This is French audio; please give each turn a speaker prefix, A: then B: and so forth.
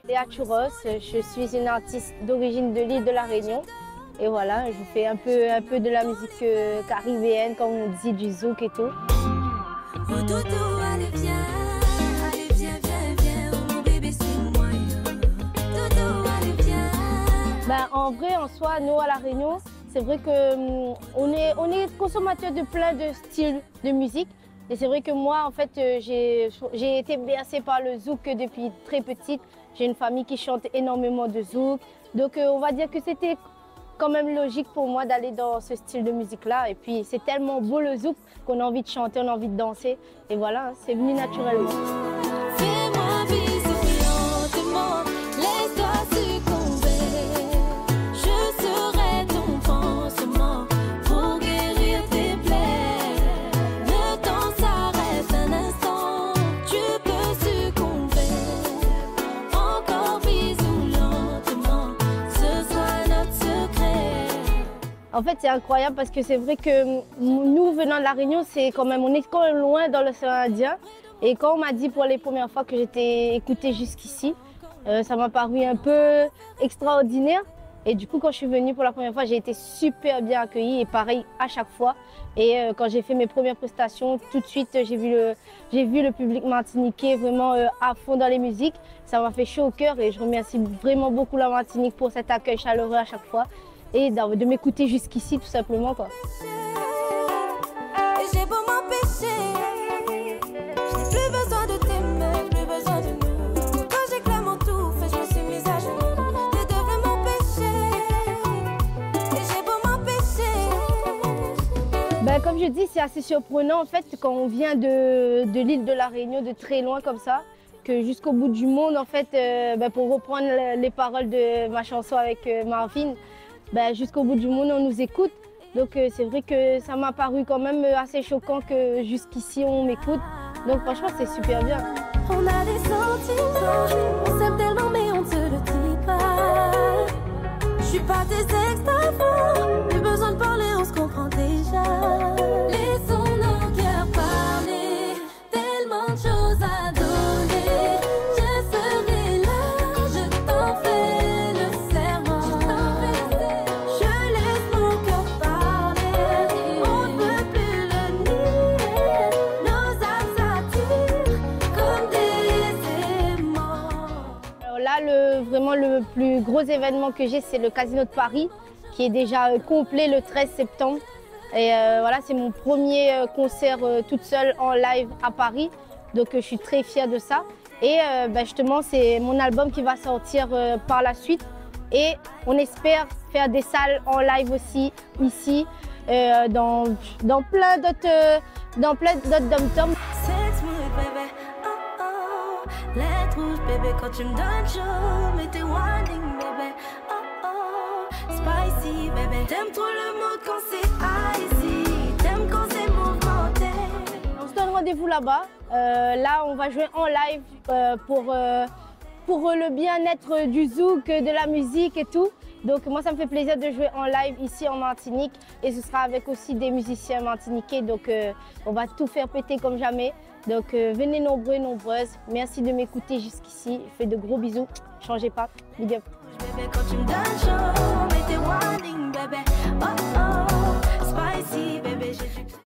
A: Léa Chouros, je suis une artiste d'origine de l'île de la Réunion. Et voilà, je fais un peu de la musique caribéenne, comme on dit, du zouk et tout.
B: Oh dodo, allez viens, viens, oh mon bébé suis-moi. Dodo, allez viens.
A: Ben, en vrai, en soi, nous à la Réunion, c'est vrai qu'on est consommateur de plein de styles de musique. Et c'est vrai que moi, en fait, j'ai été bercée par le zouk depuis très petite. J'ai une famille qui chante énormément de zouk. Donc on va dire que c'était quand même logique pour moi d'aller dans ce style de musique-là. Et puis c'est tellement beau le zouk qu'on a envie de chanter, on a envie de danser. Et voilà, c'est venu naturellement.
B: Fais-moi visiter lentement, laisse-toi succomber. Je serai ton pansement pour guérir tes plaies. Le temps s'arrête un instant, tu peux succomber. Encore bisous lentement, ce soit notre secret.
A: En fait, c'est incroyable parce que c'est vrai que nous, venant de la Réunion, on est quand même loin dans l'océan Indien. Et quand on m'a dit pour les premières fois que j'étais écoutée jusqu'ici, ça m'a paru un peu extraordinaire. Et du coup, quand je suis venue pour la première fois, j'ai été super bien accueillie et pareil à chaque fois. Et quand j'ai fait mes premières prestations, tout de suite, j'ai vu le public martiniquais vraiment à fond dans les musiques. Ça m'a fait chaud au cœur et je remercie vraiment beaucoup la Martinique pour cet accueil chaleureux à chaque fois et de m'écouter jusqu'ici tout simplement, quoi.
B: Et j'ai beau m'empêcher, je n'ai plus besoin de t'aimer, plus besoin de nous. Quand j'ai clairement tout fait, je me suis mise à genoux. Je devrais m'empêcher, et j'ai beau m'empêcher.
A: Ben, comme je dis, c'est assez surprenant en fait quand on vient de l'île de la Réunion, de très loin comme ça, que jusqu'au bout du monde en fait, pour reprendre les paroles de ma chanson avec Marvin, jusqu'au bout du monde on nous écoute. Donc c'est vrai que ça m'a paru quand même assez choquant que jusqu'ici on m'écoute. Donc franchement c'est super bien.
B: On a des sentiments, on s'aime tellement mais on ne se le dit pas. Je suis pas tes ex-enfants, plus besoin de parler, on se comprend déjà. Laissons nos cœurs parler, tellement de choses à donner. Je serai là, je t'en fais le serment. Je laisse mon cœur parler, on ne peut plus le nier. Nos âmes s'attirent comme des aimants.
A: Alors là, vraiment le plus gros événement que j'ai, c'est le Casino de Paris, qui est déjà complet le 13 septembre. Et voilà, c'est mon premier concert toute seule en live à Paris. Donc je suis très fière de ça. Et justement, c'est mon album qui va sortir par la suite. Et on espère faire des salles en live aussi ici, dans plein d'autres dom-toms.
B: Sex mood, bébé, oh oh. Lettre rouge, bébé, quand tu me donnes chaud. Mais t'es warning, bébé, oh oh. Spicy, bébé. T'aimes trop le mode quand c'est icy. T'aimes quand c'est mouvementé.
A: On se donne rendez-vous là-bas. Là, on va jouer en live pour le bien-être du zouk, de la musique et tout. Donc moi, ça me fait plaisir de jouer en live ici en Martinique. Et ce sera avec aussi des musiciens martiniquais. Donc on va tout faire péter comme jamais. Donc venez nombreux et nombreuses. Merci de m'écouter jusqu'ici. Je fais de gros bisous. Changez pas. Big up.
B: Bébé, quand tu me donnes chaud. Mais t'es warning, bébé, oh oh. Spicy, bébé, j'ai